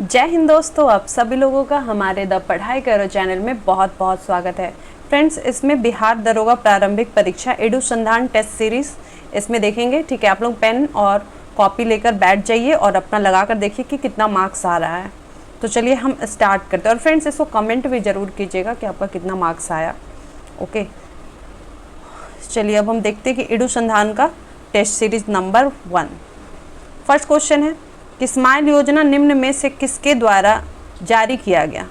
जय हिंद दोस्तों, आप सभी लोगों का हमारे द पढ़ाई करो चैनल में बहुत बहुत स्वागत है। फ्रेंड्स, इसमें बिहार दरोगा प्रारंभिक परीक्षा एडुसंधान टेस्ट सीरीज इसमें देखेंगे। ठीक है, आप लोग पेन और कॉपी लेकर बैठ जाइए और अपना लगा कर देखिए कि कितना मार्क्स आ रहा है। तो चलिए हम स्टार्ट करते हैं। और फ्रेंड्स, इसको कमेंट भी ज़रूर कीजिएगा कि आपका कितना मार्क्स आया। ओके, चलिए अब हम देखते हैं कि एडुसंधान का test series number 1। First question है कि स्माइल योजना निम्न में से किसके द्वारा जारी किया गया?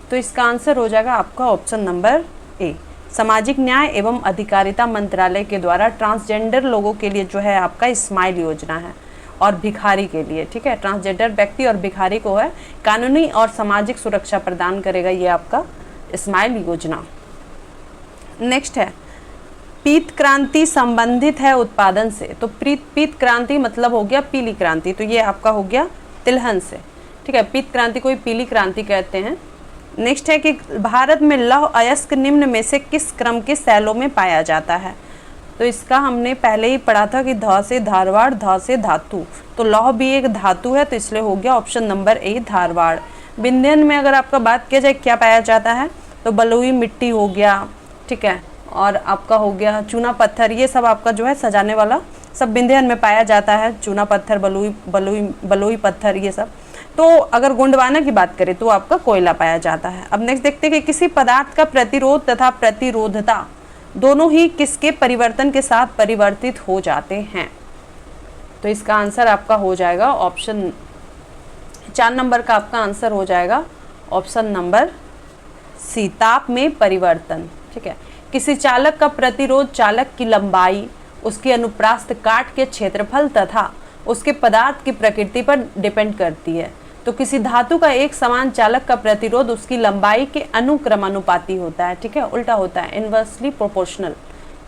तो इसका आंसर हो जाएगा आपका ऑप्शन नंबर ए, सामाजिक न्याय एवं अधिकारिता मंत्रालय के द्वारा ट्रांसजेंडर लोगों के लिए जो है आपका स्माइल योजना है, और भिखारी के लिए, ठीक है, ट्रांसजेंडर व्यक्ति और भिखारी को है कानूनी और सामाजिक सुरक्षा प्रदान करेगा ये आपका स्माइल योजना। नेक्स्ट है पीत क्रांति संबंधित है उत्पादन से। तो पीत क्रांति मतलब हो गया पीली क्रांति, तो ये आपका हो गया तिलहन से। ठीक है, पीत क्रांति को पीली क्रांति कहते हैं। नेक्स्ट है कि भारत में लौह अयस्क निम्न में से किस क्रम के शैलों में पाया जाता है? तो इसका हमने पहले ही पढ़ा था कि ध से धारवाड़, ध से धातु, तो लौह भी एक धातु है, तो इसलिए हो गया option number A Dharwad. Vindhyan में अगर आपका बात किया जाए क्या पाया जाता है, तो बलुई मिट्टी हो गया, ठीक है, और आपका हो गया चूना पत्थर, ये सब आपका जो है सजाने वाला सब विंध्यन में पाया जाता है। चूना पत्थर, बलुई पत्थर, ये सब। तो अगर गोंडवाना की बात करें तो आपका कोयला पाया जाता है। अब नेक्स्ट देखते हैं कि किसी पदार्थ का प्रतिरोध तथा प्रतिरोधता दोनों ही किसके परिवर्तन के साथ परिवर्तित हो जाते हैं? तो इसका आंसर आपका हो जाएगा ऑप्शन 4 नंबर का आपका आंसर हो जाएगा ऑप्शन नंबर सी, ताप में परिवर्तन। ठीक है, किसी चालक का प्रतिरोध चालक की लंबाई, उसकी अनुप्रास्थ काट के क्षेत्रफल तथा उसके पदार्थ की प्रकृति पर डिपेंड करती है। तो किसी धातु का एक समान चालक का प्रतिरोध उसकी लंबाई के अनुक्रमानुपाती होता है। ठीक है, उल्टा होता है, इनवर्सली प्रोपोर्शनल।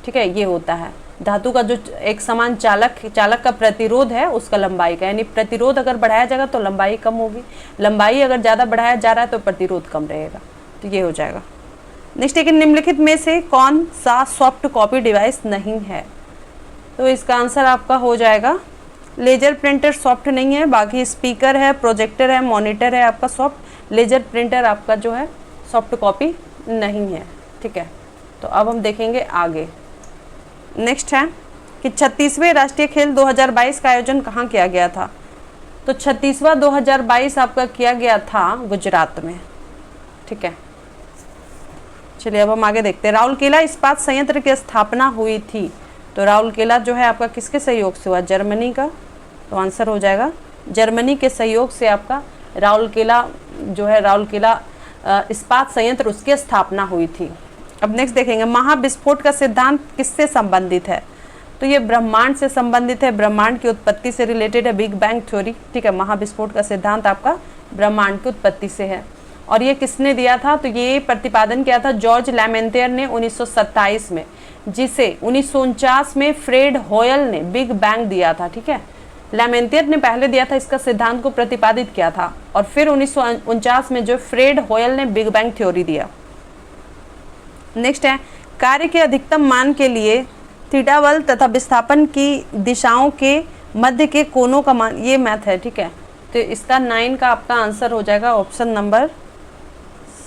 ठीक है, ये होता है धातु का जो एक समान चालक का प्रतिरोध है उसका लंबाई का, यानी प्रतिरोध अगर बढ़ाया जाएगा तो लंबाई कम होगी, लंबाई अगर ज़्यादा बढ़ाया जा रहा है तो प्रतिरोध कम रहेगा। तो ये हो जाएगा। नेक्स्ट है कि निम्नलिखित में से कौन सा सॉफ्ट कॉपी डिवाइस नहीं है? तो इसका आंसर आपका हो जाएगा लेजर प्रिंटर सॉफ्ट नहीं है, बाकी स्पीकर है, प्रोजेक्टर है, मॉनिटर है आपका सॉफ्ट। लेजर प्रिंटर आपका जो है सॉफ्ट कॉपी नहीं है। ठीक है, तो अब हम देखेंगे आगे। नेक्स्ट है कि 36वें राष्ट्रीय खेल 2022 का आयोजन कहाँ किया गया था? तो 36वां 2022 आपका किया गया था गुजरात में। ठीक है, चलिए अब हम आगे देखते हैं। राउरकेला इस्पात संयंत्र की स्थापना हुई थी। तो राउरकेला जो है आपका किसके सहयोग से हुआ? जर्मनी का। तो आंसर हो जाएगा जर्मनी के सहयोग से आपका राउरकेला जो है, राउरकेला इस्पात संयंत्र, उसकी स्थापना हुई थी। अब नेक्स्ट देखेंगे महाविस्फोट का सिद्धांत किससे संबंधित है? तो ये ब्रह्मांड से संबंधित है, ब्रह्मांड की उत्पत्ति से रिलेटेड है, बिग बैंग थ्योरी। ठीक है, महाविस्फोट का सिद्धांत आपका ब्रह्मांड की उत्पत्ति से है। और ये किसने दिया था? तो ये प्रतिपादन किया था जॉर्ज लैमेंटियर ने 1927 में, जिसे 1949 में फ्रेड होयल ने बिग बैंग दिया था। ठीक है, लैमेंटियर ने पहले दिया था, इसका सिद्धांत को प्रतिपादित किया था, और फिर 1949 में जो फ्रेड होयल ने बिग बैंग थ्योरी दिया। नेक्स्ट है कार्य के अधिकतम मान के लिए थीटा बल तथा विस्थापन की दिशाओं के मध्य के कोणों का मान, ये मैथ है। ठीक है, तो इसका 9 का आपका आंसर हो जाएगा option number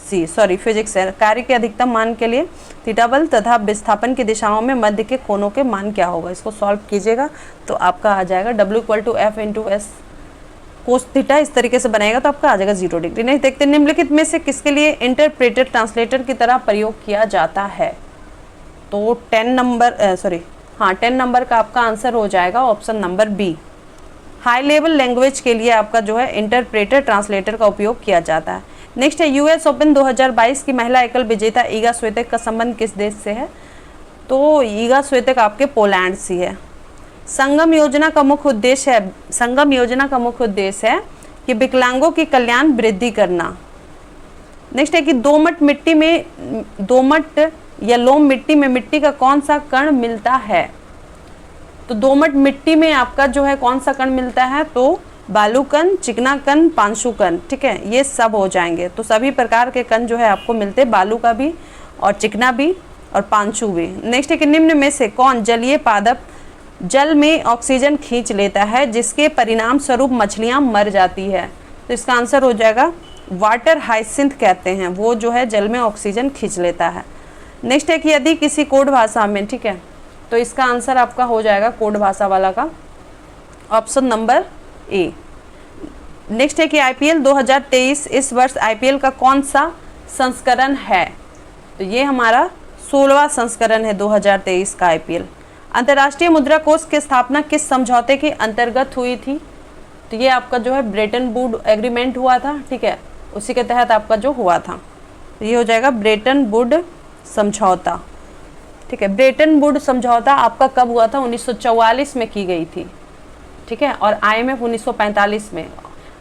C, sorry physics है। कार्य के अधिकतम मान के लिए थीटा बल तथा विस्थापन की दिशाओं में मध्य के कोणों के मान क्या होगा? इसको सॉल्व कीजिएगा तो आपका आ जाएगा W=F/S कोस थीटा। इस तरीके से बनाएगा तो आपका आ जाएगा 0 डिग्री। नहीं देखते निम्नलिखित में से किसके लिए इंटरप्रेटर ट्रांसलेटर की तरह प्रयोग किया जाता है? तो 10 नंबर का आपका आंसर हो जाएगा option number B, high level language के लिए आपका जो है इंटरप्रेटर ट्रांसलेटर का उपयोग किया जाता है। नेक्स्ट है US ओपन 2022 की महिला एकल विजेता ईगा स्वितेक का संबंध किस देश से है? तो ईगा स्वितेक आपके पोलैंड से है। संगम योजना का मुख्य उद्देश्य है कि विकलांगों की कल्याण वृद्धि करना। नेक्स्ट है कि दोमट या लोम मिट्टी में मिट्टी का कौन सा कण मिलता है? तो दोमट मिट्टी में आपका जो है कौन सा कण मिलता है? तो बालू कण, चिकना कण, पांशु कण। ठीक है, ये सब हो जाएंगे। तो सभी प्रकार के कण जो है आपको मिलते हैं, बालू का भी और चिकना भी और पांशु भी। नेक्स्ट है कि निम्न में से कौन जलीय पादप जल में ऑक्सीजन खींच लेता है जिसके परिणाम स्वरूप मछलियां मर जाती है? तो इसका आंसर हो जाएगा वाटर हाइसिंथ कहते हैं, वो जो है जल में ऑक्सीजन खींच लेता है। नेक्स्ट है कि यदि किसी कोड भाषा में, ठीक है, तो इसका आंसर आपका हो जाएगा कोड भाषा वाला का ऑप्शन नंबर ए। नेक्स्ट है कि आईपीएल 2023 इस वर्ष आईपीएल का कौन सा संस्करण है? तो ये हमारा 16वां संस्करण है 2023 का आईपीएल। अंतर्राष्ट्रीय मुद्रा कोष की स्थापना किस समझौते के अंतर्गत हुई थी? तो ये आपका जो है ब्रेटन वुड एग्रीमेंट हुआ था, ठीक है, उसी के तहत आपका जो हुआ था, तो ये हो जाएगा ब्रेटन वुड समझौता, ठीक है। ब्रेटन वुड समझौता आपका कब हुआ था? 1944 में की गई थी, ठीक है, और आईएमएफ 1945 में।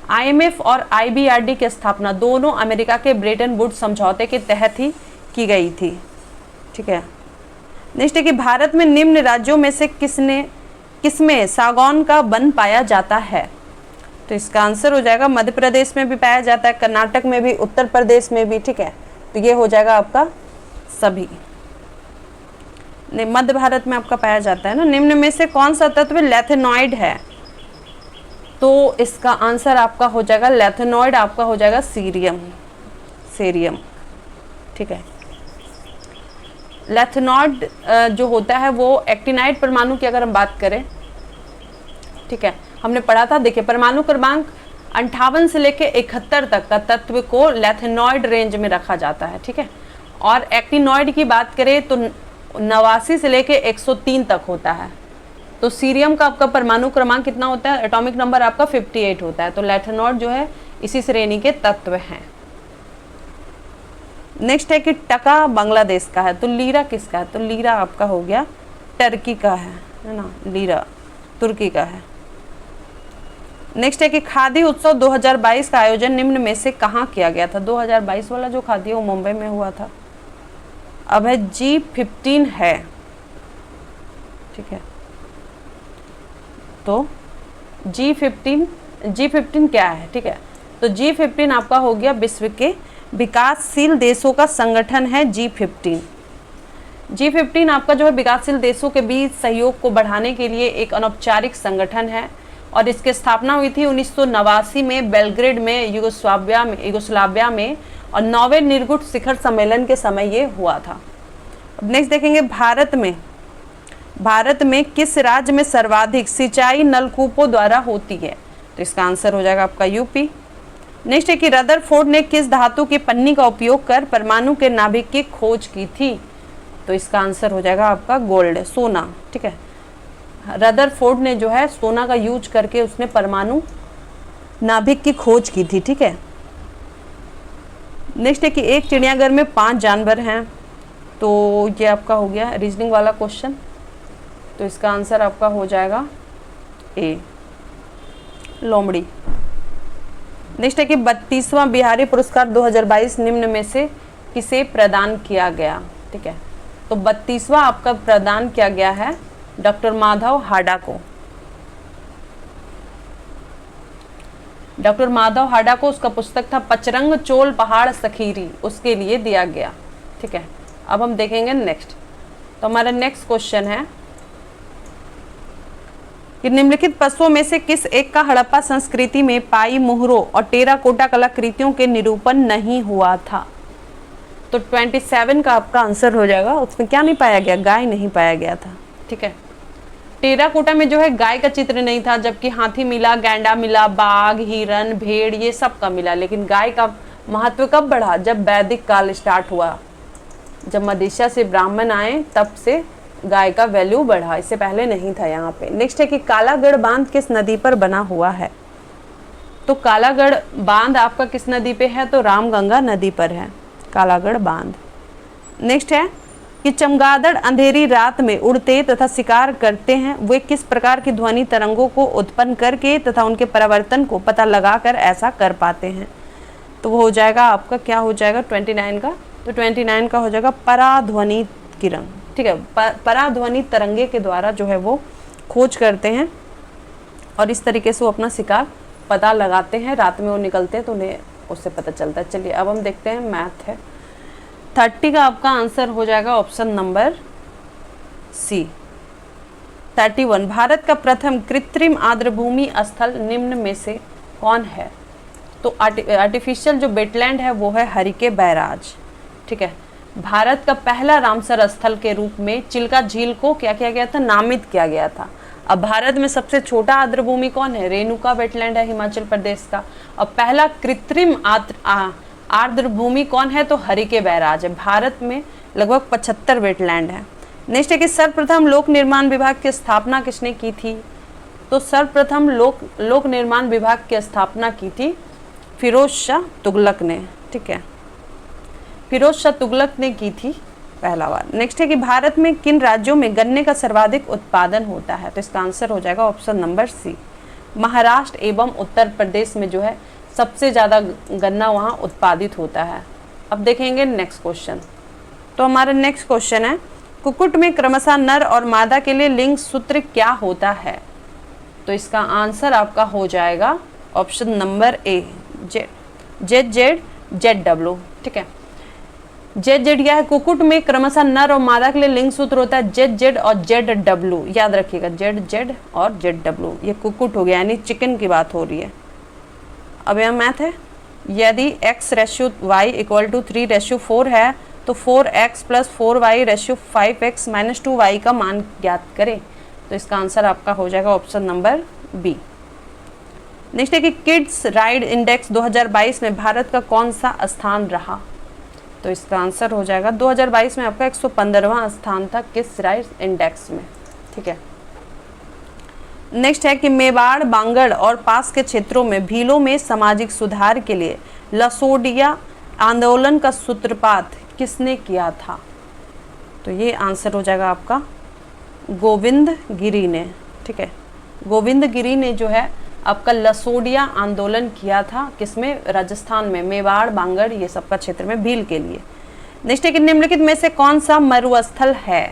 आईएमएफ और आईबीआरडी की स्थापना दोनों अमेरिका के ब्रेटन वुड समझौते के तहत ही की गई थी, ठीक है। नेक्स्ट है कि भारत में निम्न राज्यों में से किसमें सागौन का वन पाया जाता है? तो इसका आंसर हो जाएगा मध्य प्रदेश में भी पाया जाता है, कर्नाटक में भी, उत्तर प्रदेश में भी, ठीक है। तो ये हो जाएगा आपका सभी, मध्य भारत में आपका पाया जाता है ना। निम्न में से कौन सा तत्व लैथेनॉइड है? तो इसका आंसर आपका हो जाएगा लैथेनॉइड, आपका हो जाएगा सेरियम, ठीक है। लैथेनॉइड जो होता है वो एक्टिनाइड परमाणु की अगर हम बात करें, ठीक है, हमने पढ़ा था, देखिए परमाणु क्रमांक 58 से लेके 71 तक का तत्व को लैथेनॉइड रेंज में रखा जाता है, ठीक है। और एक्टिनॉइड की बात करें तो 89 से लेके 103 तक होता है। तो सीरियम का आपका परमाणु क्रमांक कितना होता है? एटॉमिक नंबर आपका 58 होता है। तो लैथेनॉइड जो है इसी श्रेणी के तत्व हैं। नेक्स्ट है कि टका बांग्लादेश का है, तो लीरा किसका है? तो लीरा आपका हो गया टर्की का है ना, लीरा तुर्की का है। नेक्स्ट है कि खादी उत्सव 2022 का आयोजन निम्न में से कहाँ किया गया था? 2022 वाला जो खादी है वो मुंबई में हुआ था। अब है G15 है, ठीक है। तो G15 क्या है, ठीक है। तो G15 आपका हो गया विश्व के विकासशील देशों का संगठन है G15 आपका जो है विकासशील देशों के बीच सहयोग को बढ़ाने के लिए एक अनौपचारिक संगठन है और इसकी स्थापना हुई थी 1989 में बेलग्रेड में, युगोस्लाविया में, और 9वें निर्गुट शिखर सम्मेलन के समय ये हुआ था। अब नेक्स्ट देखेंगे भारत में किस राज्य में सर्वाधिक सिंचाई नलकूपों द्वारा होती है? तो इसका आंसर हो जाएगा आपका यूपी। नेक्स्ट है कि रदरफोर्ड ने किस धातु की पन्नी का उपयोग कर परमाणु के नाभिक की खोज की थी? तो इसका आंसर हो जाएगा आपका गोल्ड, सोना, ठीक है। रदरफोर्ड ने जो है सोना का यूज करके उसने परमाणु नाभिक की खोज की थी, ठीक है। नेक्स्ट है कि एक चिड़ियाघर में 5 जानवर हैं, तो ये आपका हो गया रीजनिंग वाला क्वेश्चन। तो इसका आंसर आपका हो जाएगा ए, लोमड़ी। नेक्स्ट है कि 32वां बिहारी पुरस्कार 2022 निम्न में से किसे प्रदान किया गया? ठीक है, तो 32वां आपका प्रदान किया गया है डॉक्टर माधव हाडा को। डॉक्टर माधव हाडा को उसका पुस्तक था पचरंग चोल पहाड़ सखीरी, उसके लिए दिया गया। ठीक है, अब हम देखेंगे नेक्स्ट। तो हमारा नेक्स्ट क्वेश्चन है कि निम्नलिखित पशुओं में से किस एक का हड़प्पा संस्कृति में पाई मोहरों और टेराकोटा कलाकृतियों के निरूपण नहीं हुआ था? तो 27 का आपका आंसर हो जाएगा। उसमें क्या नहीं पाया गया? गाय नहीं पाया गया था। ठीक है, टेराकोटा में जो है गाय का चित्र नहीं था, जबकि हाथी मिला, गैंडा मिला, बाघ, हिरन, भेड़, ये सब का मिला। लेकिन गाय का महत्व कब बढ़ा? जब वैदिक काल स्टार्ट हुआ, जब मदिशा से ब्राह्मण आए तब से गाय का वैल्यू बढ़ा, इससे पहले नहीं था यहाँ पे। नेक्स्ट है कि कालागढ़ बांध किस नदी पर बना हुआ है? तो कालागढ़ बांध आपका किस नदी पे है? तो रामगंगा नदी पर है कालागढ़ बांध। नेक्स्ट है कि चमगादड़ अंधेरी रात में उड़ते तथा शिकार करते हैं, वे किस प्रकार की ध्वनि तरंगों को उत्पन्न करके तथा उनके परावर्तन को पता लगाकर ऐसा कर पाते हैं? तो वो हो जाएगा आपका, क्या हो जाएगा 29 का? तो 29 का हो जाएगा पराध्वनि किरण। ठीक है, पराध्वनि तरंगे के द्वारा जो है वो खोज करते हैं और इस तरीके से वो अपना शिकार पता लगाते हैं। रात में वो निकलते हैं तो उन्हें उससे पता चलता है। चलिए अब हम देखते हैं, मैथ है। 30 का आपका आंसर हो जाएगा ऑप्शन नंबर सी 31। भारत का प्रथम कृत्रिम आर्द्रभूमि स्थल निम्न में से कौन है? तो आर्टिफिशियल जो वेटलैंड है वो है हरिके बैराज। ठीक है, भारत का पहला रामसर स्थल के रूप में चिल्का झील को क्या किया गया था, नामित किया गया था। अब भारत में सबसे छोटा आर्द्रभूमि कौन है, रेणुका वेटलैंड है हिमाचल प्रदेश का। और पहला कृत्रिम आर्द्रभूमि कौन है, तो हरिके बैराज है। भारत में लगभग 75 वेटलैंड है। नेक्स्ट है कि सर्वप्रथम लोक निर्माण विभाग की स्थापना किसने की थी, तो सर्वप्रथम लोक निर्माण विभाग की स्थापना की थी फिरोज शाह तुगलक ने। ठीक है, फिरोज शाह तुगलक ने की थी पहला बार। नेक्स्ट है कि भारत में किन राज्यों में गन्ने का सर्वाधिक उत्पादन होता है, तो इसका आंसर हो जाएगा ऑप्शन नंबर सी, महाराष्ट्र एवं उत्तर प्रदेश में जो है सबसे ज़्यादा गन्ना वहाँ उत्पादित होता है। अब देखेंगे नेक्स्ट क्वेश्चन। तो हमारा नेक्स्ट क्वेश्चन है, कुक्कुट में क्रमशः नर और मादा के लिए लिंग सूत्र क्या होता है, तो इसका आंसर आपका हो जाएगा ऑप्शन नंबर ए, ZZ ठीक है, ZZ क्या है, कुक्कुट में क्रमशः नर और मादा के लिए लिंग सूत्र होता है ZZ और ZW, याद रखिएगा ZZ और ZW। ये कुक्कुट हो गया, यानी चिकन की बात हो रही है। अब यह मैथ है, यदि x/y = 3/4 है तो 4x + 4y 5x - 2y का मान ज्ञात करें, तो इसका आंसर आपका हो जाएगा ऑप्शन नंबर बी। नेक्स्ट है कि किड्स राइड इंडेक्स 2022 में भारत का कौन सा स्थान रहा, तो इसका आंसर हो जाएगा 2022 में आपका 115वां स्थान था किड्स राइड इंडेक्स में। ठीक है, नेक्स्ट है कि मेवाड़, बांगड़ और पास के क्षेत्रों में भीलों में सामाजिक सुधार के लिए लसोडिया आंदोलन का सूत्रपात किसने किया था, तो ये आंसर हो जाएगा आपका गोविंद गिरी ने। ठीक है, गोविंद गिरी ने जो है आपका लसोडिया आंदोलन किया था, किसमें, राजस्थान में, मेवाड़, बांगड़ ये सब का क्षेत्र में भील के लिए। नेक्स्ट है कि निम्नलिखित में से कौन सा मरुस्थल है,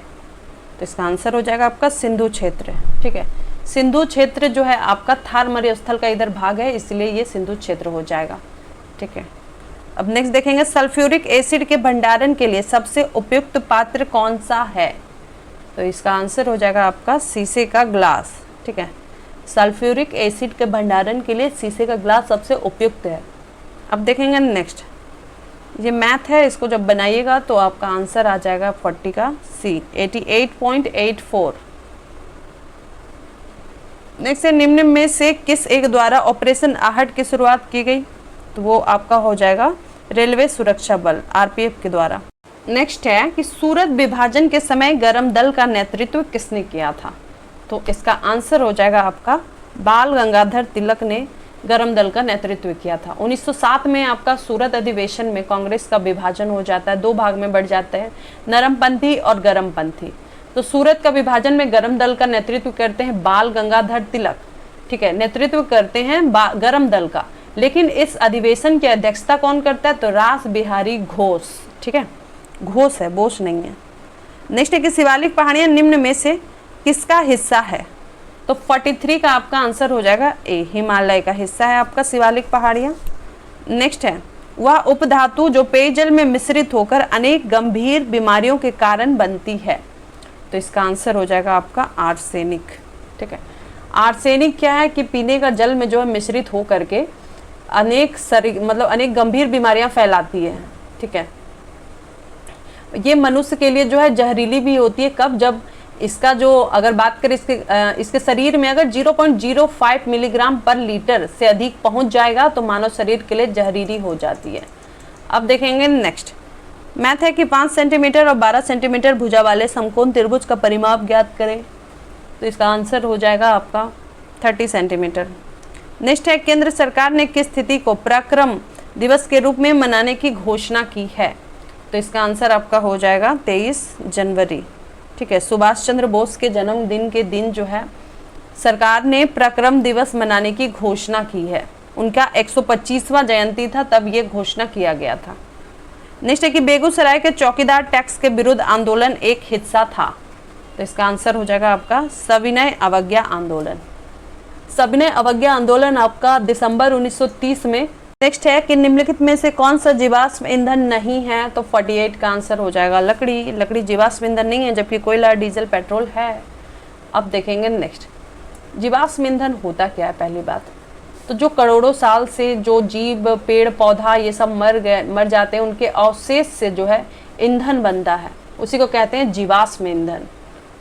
तो इसका आंसर हो जाएगा आपका सिंधु क्षेत्र। ठीक है, सिंधु क्षेत्र जो है आपका थार मरुस्थल का इधर भाग है, इसलिए ये सिंधु क्षेत्र हो जाएगा। ठीक है, अब नेक्स्ट देखेंगे, सल्फ्यूरिक एसिड के भंडारण के लिए सबसे उपयुक्त पात्र कौन सा है, तो इसका आंसर हो जाएगा आपका शीशे का ग्लास। ठीक है, सल्फ्यूरिक एसिड के भंडारण के लिए शीशे का ग्लास सबसे उपयुक्त है। अब देखेंगे नेक्स्ट, ये मैथ है, इसको जब बनाइएगा तो आपका आंसर आ जाएगा 40 का सी, 88.84। नेक्स्ट है, निम्न में से किस एक द्वारा ऑपरेशन आहट की शुरुआत की गई, तो वो आपका हो जाएगा रेलवे सुरक्षा बल RPF के द्वारा। नेक्स्ट है कि सूरत विभाजन के समय गरम दल का नेतृत्व किसने किया था, तो इसका आंसर हो जाएगा आपका बाल गंगाधर तिलक ने गरम दल का नेतृत्व किया था। 1907 में आपका सूरत अधिवेशन में कांग्रेस का विभाजन हो जाता है, दो भाग में बढ़ जाते हैं, नरमपंथी और गरमपंथी। तो सूरत का विभाजन में गरम दल का नेतृत्व करते हैं बाल गंगाधर तिलक। ठीक है, नेतृत्व करते हैं गरम दल का, लेकिन इस अधिवेशन की अध्यक्षता कौन करता है, तो रास बिहारी घोष। ठीक है, घोष है, बोस नहीं है। नेक्स्ट है कि शिवालिक पहाड़ियां निम्न में से किसका हिस्सा है, तो 43 का आपका आंसर हो जाएगा ए, हिमालय का हिस्सा है आपका शिवालिक पहाड़ियां। नेक्स्ट है, वह उपधातु जो पेयजल में मिश्रित होकर अनेक गंभीर बीमारियों के कारण बनती है, तो इसका आंसर हो जाएगा आपका आर्सेनिक। ठीक है, आर्सेनिक क्या है कि पीने का जल में जो है मिश्रित हो करके अनेक गंभीर बीमारियां फैलाती है। ठीक है, ये मनुष्य के लिए जो है जहरीली भी होती है, कब, जब इसका जो अगर बात करें इसके शरीर में अगर 0.05 मिलीग्राम पर लीटर से अधिक पहुंच जाएगा तो मानव शरीर के लिए जहरीली हो जाती है। अब देखेंगे नेक्स्ट, मैथ है कि 5 सेंटीमीटर और 12 सेंटीमीटर भुजा वाले समकोण त्रिभुज का परिमाप ज्ञात करें, तो इसका आंसर हो जाएगा आपका 30 सेंटीमीटर। नेक्स्ट है, केंद्र सरकार ने किस तिथि को पराक्रम दिवस के रूप में मनाने की घोषणा की है, तो इसका आंसर आपका हो जाएगा 23 जनवरी। ठीक है, सुभाष चंद्र बोस के जन्मदिन के दिन जो है सरकार ने पराक्रम दिवस मनाने की घोषणा की है। उनका 125वां जयंती था तब ये घोषणा किया गया था। नेक्स्ट है कि बेगूसराय के चौकीदार टैक्स के विरुद्ध आंदोलन एक हिस्सा था, तो इसका आंसर हो जाएगा आपका सविनय अवज्ञा आंदोलन। सविनय अवज्ञा आंदोलन आपका दिसंबर 1930 में। नेक्स्ट है कि निम्नलिखित में से कौन सा जीवाश्म ईंधन नहीं है, तो 48 का आंसर हो जाएगा लकड़ी। लकड़ी जीवाश्म ईंधन नहीं है, जबकि कोयला, डीजल, पेट्रोल है। अब देखेंगे नेक्स्ट, जीवाश्म ईंधन होता क्या है। पहली बात, तो जो करोड़ों साल से जो जीव, पेड़ पौधा ये सब मर जाते हैं, उनके अवशेष से जो है ईंधन बनता है, उसी को कहते हैं जीवाश्म ईंधन।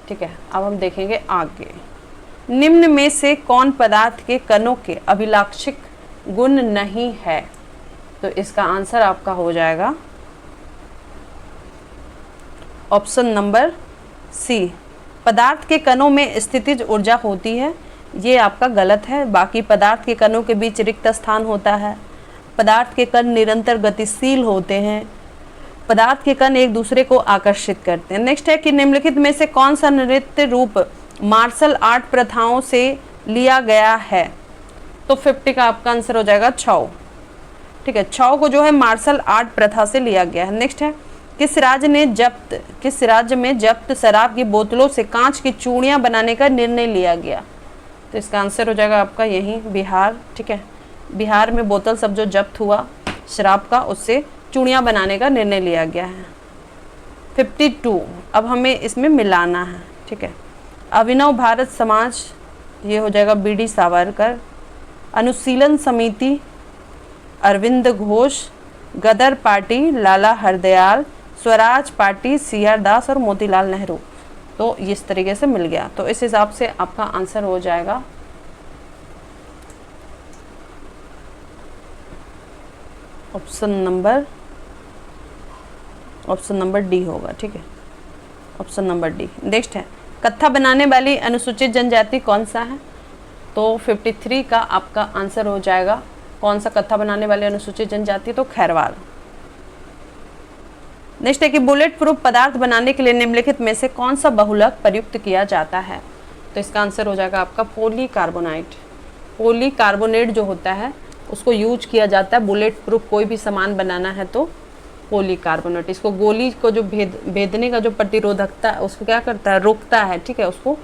ठीक है, अब हम देखेंगे आगे। निम्न में से कौन पदार्थ के कणों के अभिलाक्षिक गुण नहीं है? तो इसका आंसर आपका हो जाएगा ऑप्शन नंबर सी, पदार्थ के कणों में स्थितिज ऊर्जा होती है। ये आपका गलत है। बाकी पदार्थ के कणों के बीच रिक्त स्थान होता है, पदार्थ के कण निरंतर गतिशील होते हैं, पदार्थ के कण एक दूसरे को आकर्षित करते हैं। नेक्स्ट है कि निम्नलिखित में से कौन सा नृत्य रूप मार्शल आर्ट प्रथाओं से लिया गया है? तो 50 का आपका आंसर हो जाएगा छौ। ठीक है, छौ को जो है मार्शल आर्ट प्रथा से लिया गया है। नेक्स्ट है, किस राज्य में जब्त शराब की बोतलों से कांच की चूड़ियां बनाने का निर्णय लिया गया? तो इसका आंसर हो जाएगा आपका यही बिहार। ठीक है, बिहार में बोतल सब जो जब्त हुआ शराब का, उससे चूड़ियां बनाने का निर्णय लिया गया है। 52, अब हमें इसमें मिलाना है। ठीक है, अभिनव भारत समाज, ये हो जाएगा बीडी सावरकर, अनुशीलन समिति अरविंद घोष, गदर पार्टी लाला हरदयाल, स्वराज पार्टी सी.आर. दास और मोतीलाल नेहरू। तो इस तरीके से मिल गया। तो इस हिसाब से आपका आंसर हो जाएगा ऑप्शन नंबर डी होगा। ठीक है, ऑप्शन नंबर डी। नेक्स्ट है, कत्था बनाने वाली अनुसूचित जनजाति कौन सा है? तो 53 का आपका आंसर हो जाएगा कौन सा कत्था बनाने वाली अनुसूचित जनजाति? तो खैरवाल। नेक्स्ट है कि बुलेट प्रूफ पदार्थ बनाने के लिए निम्नलिखित में से कौन सा बहुलक प्रयुक्त किया जाता है? तो इसका आंसर हो जाएगा आपका पॉलीकार्बोनेट। पॉलीकार्बोनेट जो होता है उसको यूज किया जाता है बुलेट प्रूफ कोई भी सामान बनाना है तो पॉलीकार्बोनेट। इसको गोली को जो भेदने का जो प्रतिरोधकता उसको क्या करता है? रोकता है। ठीक है, उसको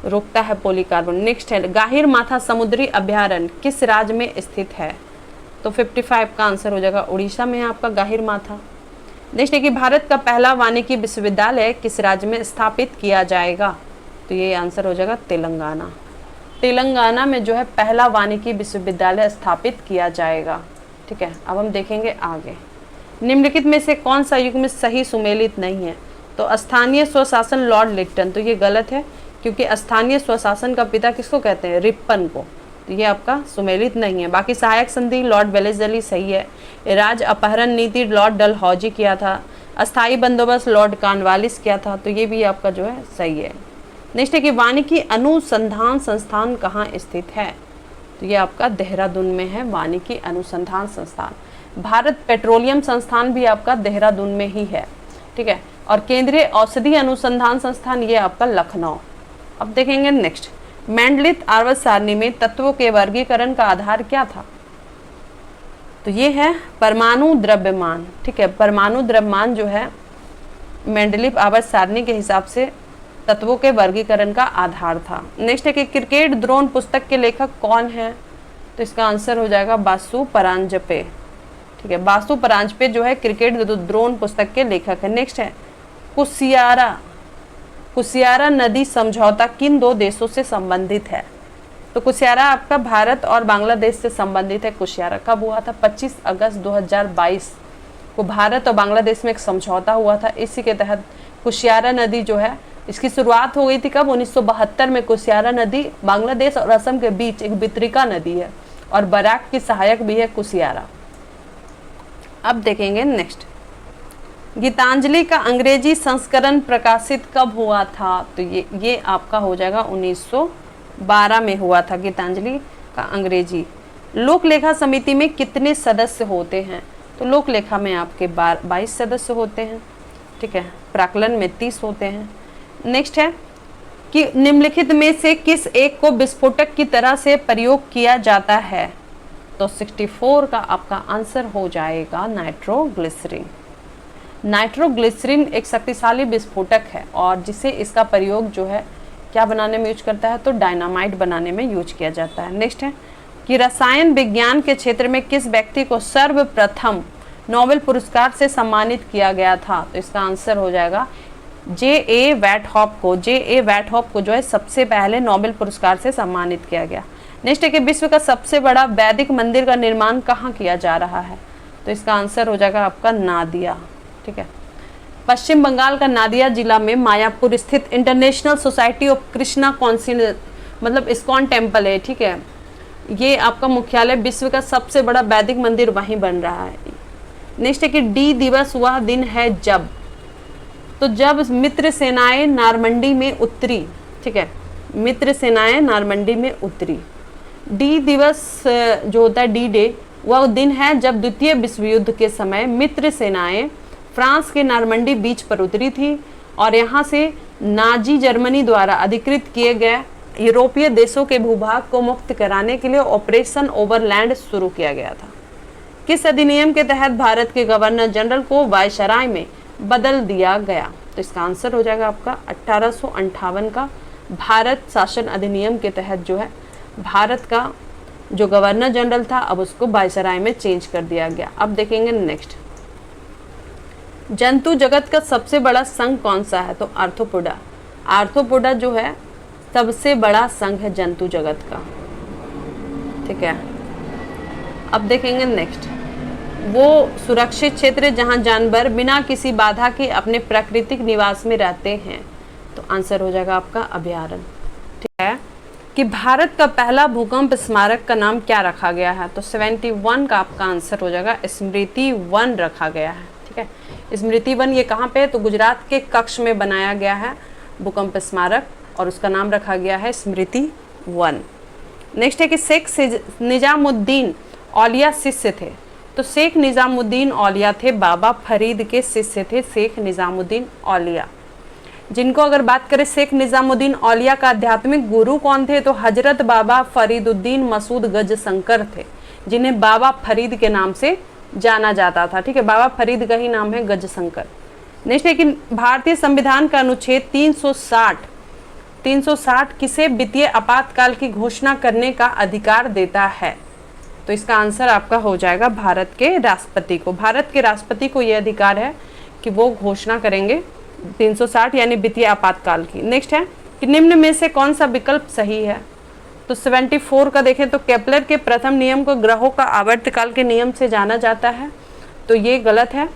रोकता है पॉलीकार्बोनेट। नेक्स्ट है, गाहिर माथा समुद्री अभयारण्य किस राज्य में स्थित है? तो 55 का आंसर हो जाएगा उड़ीसा में है आपका गाहिर माथा। नेक्स्ट है कि भारत का पहला वानिकी विश्वविद्यालय किस राज्य में स्थापित किया जाएगा? तो ये आंसर हो जाएगा तेलंगाना। तेलंगाना में जो है पहला वानिकी विश्वविद्यालय स्थापित किया जाएगा। ठीक है, अब हम देखेंगे आगे। निम्नलिखित में से कौन सा युग्म सही सुमेलित नहीं है? तो स्थानीय स्वशासन लॉर्ड लिट्टन। तो ये गलत है, क्योंकि स्थानीय स्वशासन का पिता किसको कहते हैं? रिप्पन को। तो ये आपका सुमेलित नहीं है। बाकी सहायक संधि लॉर्ड वेलेस्ली सही है। राज्य अपहरण नीति लॉर्ड डलहौजी किया था। अस्थायी बंदोबस्त लॉर्ड कॉर्नवालिस किया था। तो ये भी आपका जो है सही है। नेक्स्ट है कि वानिकी अनुसंधान संस्थान कहाँ स्थित है? तो ये आपका देहरादून में है वानिकी अनुसंधान संस्थान। भारत पेट्रोलियम संस्थान भी आपका देहरादून में ही है। ठीक है, और केंद्रीय औषधि अनुसंधान संस्थान ये आपका लखनऊ। अब देखेंगे नेक्स्ट, मेंडलित आवर्त सारणी में तत्वों के वर्गीकरण का आधार क्या था? तो ये है परमाणु द्रव्यमान। ठीक है, परमाणु द्रव्यमान जो है मेंडलित आवर्त सारणी के हिसाब से तत्वों के वर्गीकरण का आधार था। नेक्स्ट है कि क्रिकेट द्रोण पुस्तक के लेखक कौन है? तो इसका आंसर हो जाएगा बासु परांजपे। ठीक है, बासु परांजपे जो है क्रिकेट द्रोण पुस्तक के लेखक है। नेक्स्ट है कुसियारा नदी समझौता किन दो देशों से संबंधित है? तो कुसियारा आपका भारत और बांग्लादेश से संबंधित है। कुसियारा कब हुआ था? 25 अगस्त 2022 को भारत और बांग्लादेश में एक समझौता हुआ था। इसी के तहत कुसियारा नदी जो है इसकी शुरुआत हो गई थी कब? 1972 में। कुसियारा नदी बांग्लादेश और असम के बीच एक वितरिका नदी है और बराक की सहायक भी है कुसियारा। अब देखेंगे नेक्स्ट, गीतांजलि का अंग्रेजी संस्करण प्रकाशित कब हुआ था? तो ये आपका हो जाएगा 1912 में हुआ था गीतांजलि का अंग्रेजी। लोक लेखा समिति में कितने सदस्य होते हैं? तो लोक लेखा में आपके 22 सदस्य होते हैं। ठीक है, प्राक्कलन में 30 होते हैं। नेक्स्ट है कि निम्नलिखित में से किस एक को विस्फोटक की तरह से प्रयोग किया जाता है? तो 64 का आपका आंसर हो जाएगा नाइट्रोग्लिसरीन। नाइट्रोग्लिसरीन एक शक्तिशाली विस्फोटक है और जिसे इसका प्रयोग जो है क्या बनाने में यूज करता है? तो डायनामाइट बनाने में यूज किया जाता है। नेक्स्ट है कि रसायन विज्ञान के क्षेत्र में किस व्यक्ति को सर्वप्रथम नोबेल पुरस्कार से सम्मानित किया गया था? तो इसका आंसर हो जाएगा J.A. वैटहॉप को। J.A. वैटहॉप को जो है सबसे पहले नोबेल पुरस्कार से सम्मानित किया गया। नेक्स्ट है कि विश्व का सबसे बड़ा वैदिक मंदिर का निर्माण कहाँ किया जा रहा है? तो इसका आंसर हो जाएगा आपका नादिया। ठीक है, पश्चिम बंगाल का नादिया जिला में मायापुर स्थित international society of Krishna council मतलब इस्कॉन टेम्पल है। ठीक है, ये आपका मुख्यालय, विश्व का सबसे बड़ा वैदिक मंदिर वहीं बन रहा है। नेक्स्ट है कि डी दिवस वह दिन है जब, तो जब मित्र सेनाएं नारमंडी में उतरी। ठीक है, मित्र सेनाएं नारमंडी में उतरी। डी दिवस जो होता है, डी डे, वह दिन है जब द्वितीय विश्व युद्ध के समय मित्र सेनाएं फ्रांस के नारमंडी बीच पर उतरी थी और यहाँ से नाजी जर्मनी द्वारा अधिकृत किए गए यूरोपीय देशों के भूभाग को मुक्त कराने के लिए ऑपरेशन ओवरलैंड शुरू किया गया था। किस अधिनियम के तहत भारत के गवर्नर जनरल को वायसराय में बदल दिया गया? तो इसका आंसर हो जाएगा आपका 1858 का भारत शासन अधिनियम के तहत जो है भारत का जो गवर्नर जनरल था अब उसको वायसराय में चेंज कर दिया गया। अब देखेंगे नेक्स्ट, जंतु जगत का सबसे बड़ा संघ कौन सा है? तो आर्थ्रोपोडा। आर्थ्रोपोडा जो है सबसे बड़ा संघ है जंतु जगत का। ठीक है, अब देखेंगे नेक्स्ट, वो सुरक्षित क्षेत्र जहां जानवर बिना किसी बाधा के अपने प्राकृतिक निवास में रहते हैं। तो आंसर हो जाएगा आपका अभयारण्य। ठीक है, कि भारत का पहला भूकंप स्मारक का नाम क्या रखा गया है? तो 71 का आपका आंसर हो जाएगा स्मृति वन रखा गया है। ठीक है, स्मृति वन ये कहाँ पे है? तो गुजरात के कच्छ में बनाया गया है भूकंप स्मारक और उसका नाम रखा गया है स्मृति वन। नेक्स्ट है कि शेख निजामुद्दीन औलिया शिष्य थे। तो शेख निजामुद्दीन औलिया थे बाबा फरीद के शिष्य थे शेख निजामुद्दीन औलिया। जिनको अगर बात करें शेख निजामुद्दीन औलिया का आध्यात्मिक गुरु कौन थे? तो हजरत बाबा फरीदुद्दीन मसूद गज शंकर थे, जिन्हें बाबा फरीद के नाम से जाना जाता था। ठीक है, बाबा फरीद का ही नाम है गज शंकर। नेक्स्ट है कि भारतीय संविधान का अनुच्छेद 360 किसे वित्तीय आपातकाल की घोषणा करने का अधिकार देता है? तो इसका आंसर आपका हो जाएगा भारत के राष्ट्रपति को। भारत के राष्ट्रपति को यह अधिकार है कि वो घोषणा करेंगे 360 यानी वित्तीय आपातकाल की। नेक्स्ट है कि निम्न में से कौन सा विकल्प सही है? तो 74 का देखें तो केपलर के प्रथम नियम को ग्रहों का आवर्तकाल के नियम से जाना जाता है, तो ये गलत है।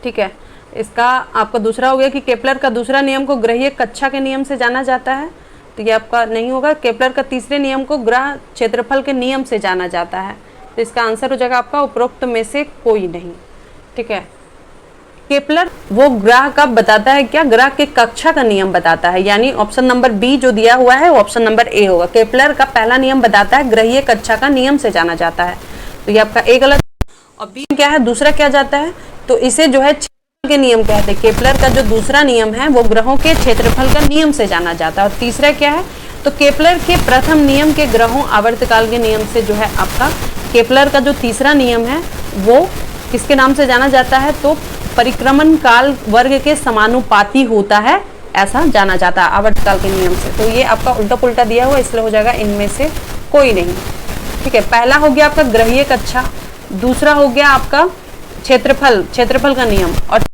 ठीक है, इसका आपका दूसरा हो गया कि केपलर का दूसरा नियम को ग्रहीय कक्षा के नियम से जाना जाता है, तो ये आपका नहीं होगा। केपलर का तीसरे नियम को ग्रह क्षेत्रफल के नियम से जाना जाता है, तो इसका आंसर हो जाएगा आपका उपरोक्त में से कोई नहीं। ठीक है, केपलर वो ग्रह का बताता है क्या? ग्रह के कक्षा का नियम बताता है, यानी ऑप्शन नंबर बी जो दिया हुआ है वो ऑप्शन नंबर ए होगा। केपलर का पहला नियम बताता है ग्रहीय कक्षा का नियम से जाना जाता है, तो ये आपका ए गलत। और बी क्या है? दूसरा क्या जाता है? तो इसे जो है क्षेत्रफल के नियम कहते हैं। केपलर का जो दूसरा नियम है वो ग्रहों के क्षेत्रफल का नियम से जाना जाता है। और तीसरा क्या है? तो केपलर के प्रथम नियम के ग्रहों आवर्तकाल के नियम से जो है आपका केपलर का जो तीसरा नियम है वो किसके नाम से जाना जाता है? तो परिक्रमण काल वर्ग के समानुपाती होता है, ऐसा जाना जाता है आवर्तकाल के नियम से। तो ये आपका उल्टा पुल्टा दिया हुआ, इसलिए हो जाएगा इनमें से कोई नहीं। ठीक है, पहला हो गया आपका ग्रहीय कक्षा, दूसरा हो गया आपका क्षेत्रफल का नियम, और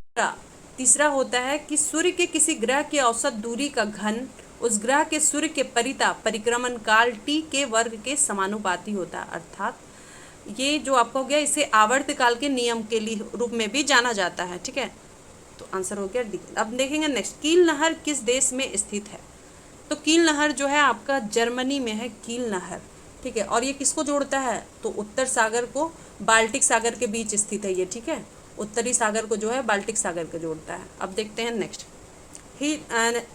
तीसरा होता है कि सूर्य के किसी ग्रह की औसत दूरी का घन उस ग्रह के सूर्य के परिता परिक्रमण काल टी के वर्ग के समानुपाती होता है। अर्थात ये जो आपका हो गया इसे आवर्तकाल के नियम के लिए रूप में भी जाना जाता है। ठीक है, तो आंसर हो गया डी। अब देखेंगे नेक्स्ट, कील नहर किस देश में स्थित है? तो कील नहर जो है आपका जर्मनी में है, कील नहर। ठीक है, और ये किसको जोड़ता है? तो उत्तर सागर को बाल्टिक सागर के बीच स्थित है ये। ठीक है, उत्तरी सागर को जो है बाल्टिक सागर को जोड़ता है। अब देखते हैं नेक्स्ट,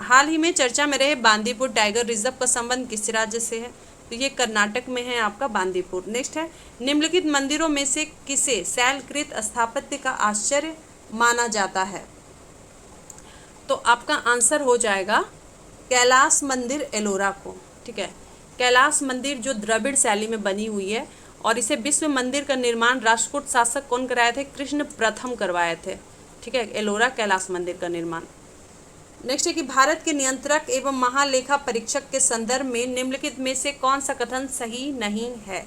हाल ही में चर्चा में रहे बांदीपुर टाइगर रिजर्व का संबंध किस राज्य से है? तो ये कर्नाटक में है आपका बांदीपुर। नेक्स्ट है, निम्नलिखित मंदिरों में से किसे शैलकृत स्थापत्य का आश्चर्य माना जाता है? तो आपका आंसर हो जाएगा कैलाश मंदिर एलोरा को। ठीक है, कैलाश मंदिर जो द्रविड़ शैली में बनी हुई है और इसे विश्व मंदिर का निर्माण राष्ट्रकूट शासक कौन कराए थे? कृष्ण प्रथम करवाए थे। ठीक है, एलोरा कैलाश मंदिर का निर्माण। नेक्स्ट है कि भारत के नियंत्रक एवं महालेखा परीक्षक के संदर्भ में निम्नलिखित में से कौन सा कथन सही नहीं है?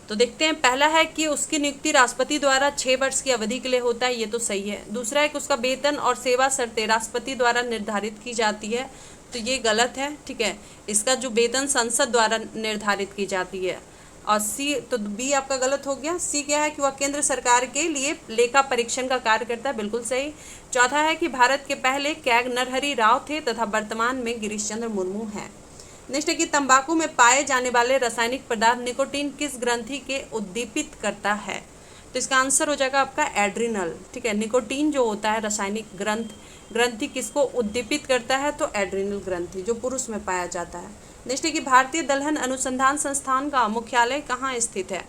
तो देखते हैं, पहला है कि उसकी नियुक्ति राष्ट्रपति द्वारा 6 वर्ष की अवधि के लिए होता है, ये तो सही है। दूसरा है कि उसका वेतन और सेवा शर्तें राष्ट्रपति द्वारा निर्धारित की जाती है, तो ये गलत है, ठीक है। इसका जो वेतन संसद द्वारा निर्धारित की जाती है। और सी, तो बी आपका गलत हो गया। सी क्या है कि वह केंद्र सरकार के लिए लेखा परीक्षण का कार्य करता है, बिल्कुल सही। चौथा है कि भारत के पहले कैग नरहरि राव थे तथा वर्तमान में गिरीश चंद्र मुर्मू हैं। नेक्स्ट है कि तंबाकू में पाए जाने वाले रासायनिक पदार्थ निकोटीन किस ग्रंथि के उद्दीपित करता है? तो इसका आंसर हो जाएगा आपका एड्रिनल, ठीक है। निकोटीन जो होता है रासायनिक ग्रंथि किसको उद्दीपित करता है? तो एड्रिनल ग्रंथि, जो पुरुष में पाया जाता है। नेक्स्ट है कि भारतीय दलहन अनुसंधान संस्थान का मुख्यालय कहाँ स्थित है?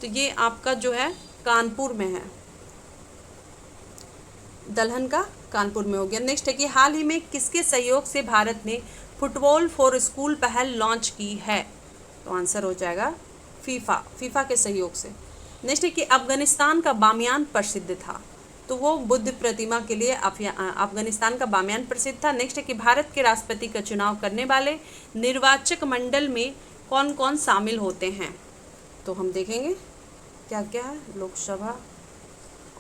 तो ये आपका जो है कानपुर में है, दलहन का कानपुर में हो गया। नेक्स्ट है कि हाल ही में किसके सहयोग से भारत ने फुटबॉल फॉर स्कूल पहल लॉन्च की है? तो आंसर हो जाएगा फीफा के सहयोग से। नेक्स्ट है कि अफगानिस्तान का बामियान प्रसिद्ध था, तो वो बुद्ध प्रतिमा के लिए अफगानिस्तान का बामियान प्रसिद्ध था। नेक्स्ट है कि भारत के राष्ट्रपति का चुनाव करने वाले निर्वाचक मंडल में कौन कौन शामिल होते हैं? तो हम देखेंगे क्या क्या है। लोकसभा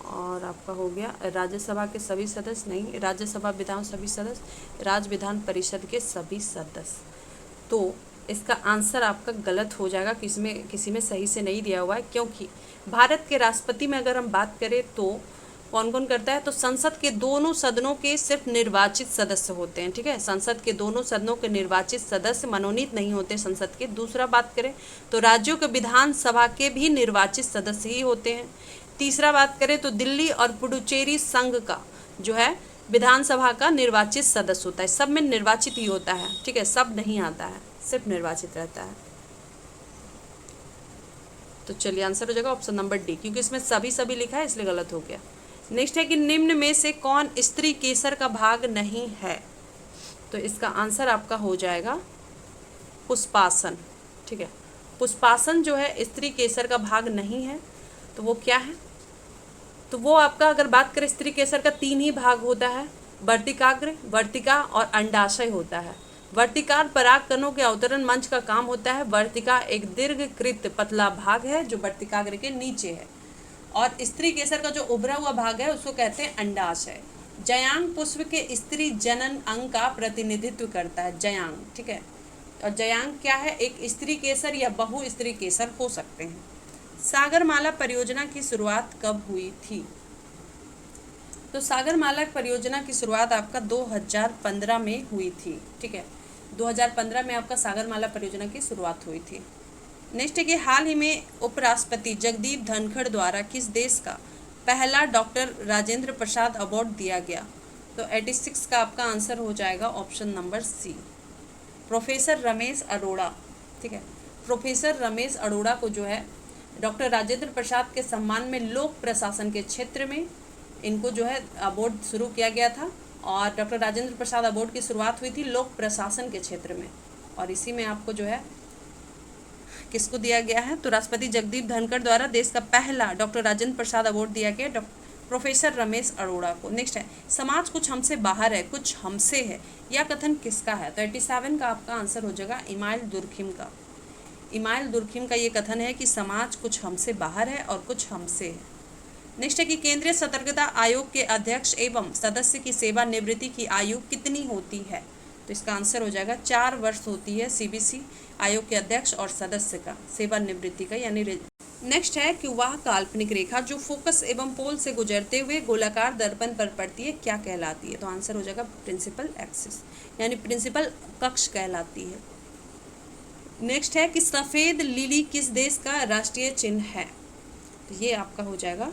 और आपका हो गया राज्यसभा के सभी सदस्य, नहीं, राज्यसभा विधान सभी सदस्य, राज्य विधान परिषद के सभी सदस्य। तो इसका आंसर आपका गलत हो जाएगा, किसी में सही से नहीं दिया हुआ है, क्योंकि भारत के राष्ट्रपति में अगर हम बात करें तो कौन कौन करता है? तो संसद के दोनों सदनों के सिर्फ निर्वाचित सदस्य होते हैं, ठीक है। संसद के दोनों सदनों के निर्वाचित सदस्य मनोनीत नहीं होते संसद के। दूसरा बात करें तो राज्यों के विधानसभा के भी निर्वाचित सदस्य ही होते हैं। तीसरा बात करें तो दिल्ली और पुडुचेरी संघ का जो है विधानसभा का निर्वाचित सदस्य होता है। सब में निर्वाचित ही होता है, ठीक है, सब नहीं आता है, सिर्फ निर्वाचित रहता है। तो चलिए आंसर हो जाएगा ऑप्शन नंबर डी, क्योंकि इसमें सभी लिखा है इसलिए गलत हो गया। नेक्स्ट है कि निम्न में से कौन स्त्री केसर का भाग नहीं है? तो इसका आंसर आपका हो जाएगा पुष्पासन, ठीक है। पुष्पासन जो है स्त्री केसर का भाग नहीं है, तो वो क्या है? तो वो आपका अगर बात करें स्त्री केसर का 3 ही भाग होता है, वर्तिकाग्र, वर्तिका और अंडाशय होता है। वर्तिकार पराग कणों के अवतरण मंच का काम होता है। वर्तिका एक दीर्घकृत पतला भाग है जो वर्तिकाग्र के नीचे है, और स्त्री केसर का जो उभरा हुआ भाग है उसको कहते हैं अंडाशय। जयांग पुष्प के स्त्री जनन अंग का प्रतिनिधित्व करता है, जयांग, ठीक है। और जयांग क्या है? एक स्त्री केसर या बहु स्त्री केसर हो सकते हैं। सागरमाला परियोजना की शुरुआत कब हुई थी? तो सागरमाला परियोजना की शुरुआत आपका 2015 में हुई थी, ठीक है। 2015 में आपका सागरमाला परियोजना की शुरुआत हुई थी। नेक्स्ट है कि हाल ही में उपराष्ट्रपति जगदीप धनखड़ द्वारा किस देश का पहला डॉक्टर राजेंद्र प्रसाद अवार्ड दिया गया? तो 86 का आपका आंसर हो जाएगा option number C, professor Ramesh Arora, ठीक है। प्रोफेसर रमेश अरोड़ा को जो है डॉक्टर राजेंद्र प्रसाद के सम्मान में लोक प्रशासन के क्षेत्र में इनको जो है अवार्ड शुरू किया गया था, और डॉक्टर राजेंद्र प्रसाद अवार्ड की शुरुआत हुई थी लोक प्रशासन के क्षेत्र में, और इसी में आपको जो है किसको दिया गया है? तो राष्ट्रपति जगदीप धनखड़ द्वारा देश का पहला डॉक्टर राजेंद्र प्रसाद अवार्ड दिया गया प्रोफेसर रमेश अरोड़ा को। नेक्स्ट है समाज कुछ हमसे बाहर है कुछ हमसे है, यह कथन किसका है? तो 87 का आपका आंसर हो जाएगा इमाइल दुर्खिम का। इमाइल दुर्खिम का ये कथन है कि समाज कुछ हमसे बाहर है और कुछ हमसे है। नेक्स्ट है कि केंद्रीय सतर्कता आयोग के अध्यक्ष एवं सदस्य की सेवानिवृत्ति की आयु कितनी होती है? तो इसका आंसर हो जाएगा 4 वर्ष होती है सीबीसी आयोग के अध्यक्ष और सदस्य का सेवानिवृत्ति का, यानी। नेक्स्ट है कि वह काल्पनिक रेखा जो फोकस एवं पोल से गुजरते हुए गोलाकार दर्पण पर पड़ती है क्या कहलाती है? तो आंसर हो जाएगा प्रिंसिपल एक्सिस, यानी प्रिंसिपल कक्ष कहलाती है। नेक्स्ट है कि सफ़ेद लिली किस देश का राष्ट्रीय चिन्ह है? तो ये आपका हो जाएगा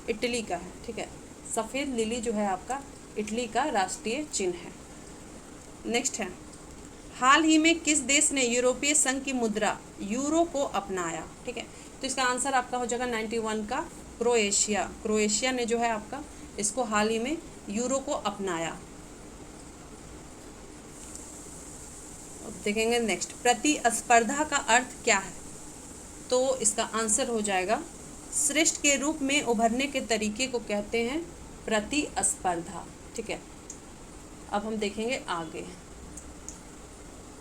इटली का है, ठीक है। सफ़ेद लिली जो है आपका इटली का राष्ट्रीय चिन्ह है। नेक्स्ट है हाल ही में किस देश ने यूरोपीय संघ की मुद्रा यूरो को अपनाया? ठीक है, तो इसका आंसर आपका हो जाएगा 91 का क्रोएशिया। क्रोएशिया ने जो है आपका इसको हाल ही में यूरो को अपनाया। अब देखेंगे नेक्स्ट, प्रतिस्पर्धा का अर्थ क्या है? तो इसका आंसर हो जाएगा श्रेष्ठ के रूप में उभरने के तरीके को कहते हैं प्रतिस्पर्धा। ठीक है, अब हम देखेंगे आगे।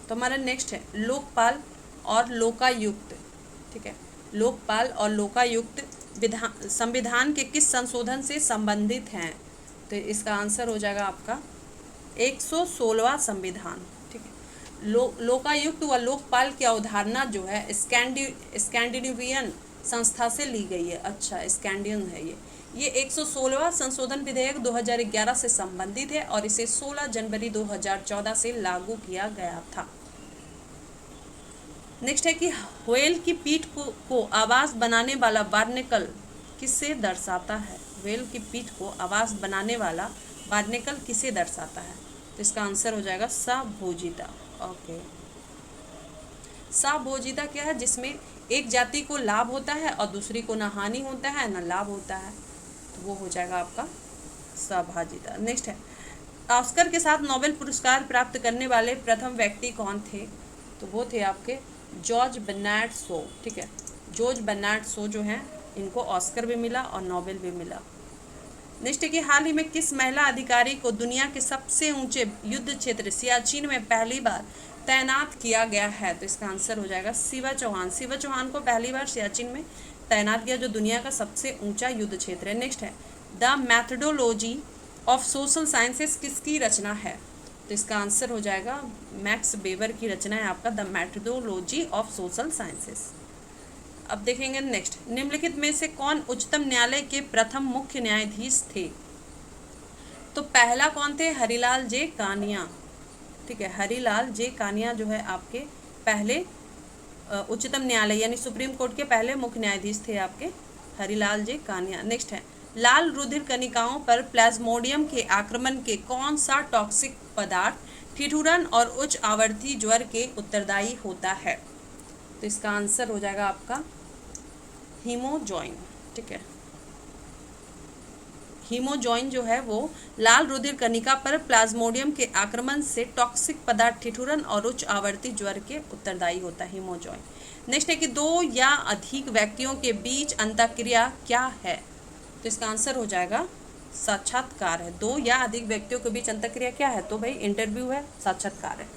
तो हमारा नेक्स्ट है लोकपाल और लोकायुक्त। ठीक है, लोकपाल और लोकायुक्त संविधान के किस संशोधन से संबंधित हैं? तो इसका आंसर हो जाएगा आपका 116वां संविधान, ठीक है। लोकायुक्त व लोकपाल की अवधारणा जो है स्कैंडिनेवियन संस्था से ली गई है। अच्छा, स्कैंडियन है ये 116वां संशोधन विधेयक 2011 से संबंधित है और इसे 16 जनवरी 2014 से लागू किया गया था। नेक्स्ट है कि व्हेल की पीठ को आवाज बनाने वाला बार्नेकल किसे दर्शाता है? व्हेल की पीठ को आवाज बनाने वाला बार्नेकल किसे दर्शाता है? तो इसका आंसर हो जाएगा साभोजिता। ओके, साभोजिता क्या है? जिसमें एक जाति को लाभ होता है और दूसरी को ना हानि होता है ना लाभ होता है, तो वो हो जाएगा आपका साभोजिता। नेक्स्ट है, ऑस्कर के साथ नोबेल पुरस्कार प्राप्त करने वाले प्रथम व्यक्ति कौन थे? तो वो थे आपके जॉर्ज बर्नार्ड शो, ठीक है। जॉर्ज बर्नार्ड शो जो हैं, इनको ऑस्कर भी मिला और नोबेल भी मिला। नेक्स्ट है कि हाल ही में किस महिला अधिकारी को दुनिया के सबसे ऊंचे युद्ध क्षेत्र सियाचिन में पहली बार तैनात किया गया है? तो इसका आंसर हो जाएगा शिवा चौहान। शिवा चौहान को पहली बार सियाचिन में तैनात किया, जो दुनिया का सबसे ऊंचा युद्ध क्षेत्र है। नेक्स्ट है, the methodology of social sciences किसकी रचना है? तो इसका आंसर हो जाएगा मैक्स वेबर की रचना है आपका the methodology of social sciences. अब देखेंगे नेक्स्ट, निम्नलिखित में से कौन उच्चतम न्यायालय के प्रथम मुख्य न्यायाधीश थे? तो पहला कौन थे? हरिलाल जे कानिया, ठीक है। हरिलाल जे कानिया जो है आपके पहले उच्चतम न्यायालय यानी सुप्रीम कोर्ट के पहले मुख्य न्यायाधीश थे आपके हरिलाल जे कानिया। नेक्स्ट है, लाल रुधिर कणिकाओं पर प्लाज्मोडियम के आक्रमण के कौन सा टॉक्सिक पदार्थ ठिठुरन और उच्च आवर्ती ज्वर के उत्तरदायी होता है? तो इसका आंसर हो जाएगा आपका हीमोजॉइन, ठीक है। हीमोजॉइन जो है वो लाल रुधिर कणिका पर प्लाज्मोडियम के आक्रमण से टॉक्सिक पदार्थ ठिठुरन और उच्च आवर्ती ज्वर के उत्तरदायी होता है हीमोजॉइन। नेक्स्ट है कि दो या अधिक व्यक्तियों के बीच अंतःक्रिया क्या है? तो इसका आंसर हो जाएगा साक्षात्कार है। दो या अधिक व्यक्तियों के बीच अंतःक्रिया क्या है? तो भाई इंटरव्यू है, साक्षात्कार है।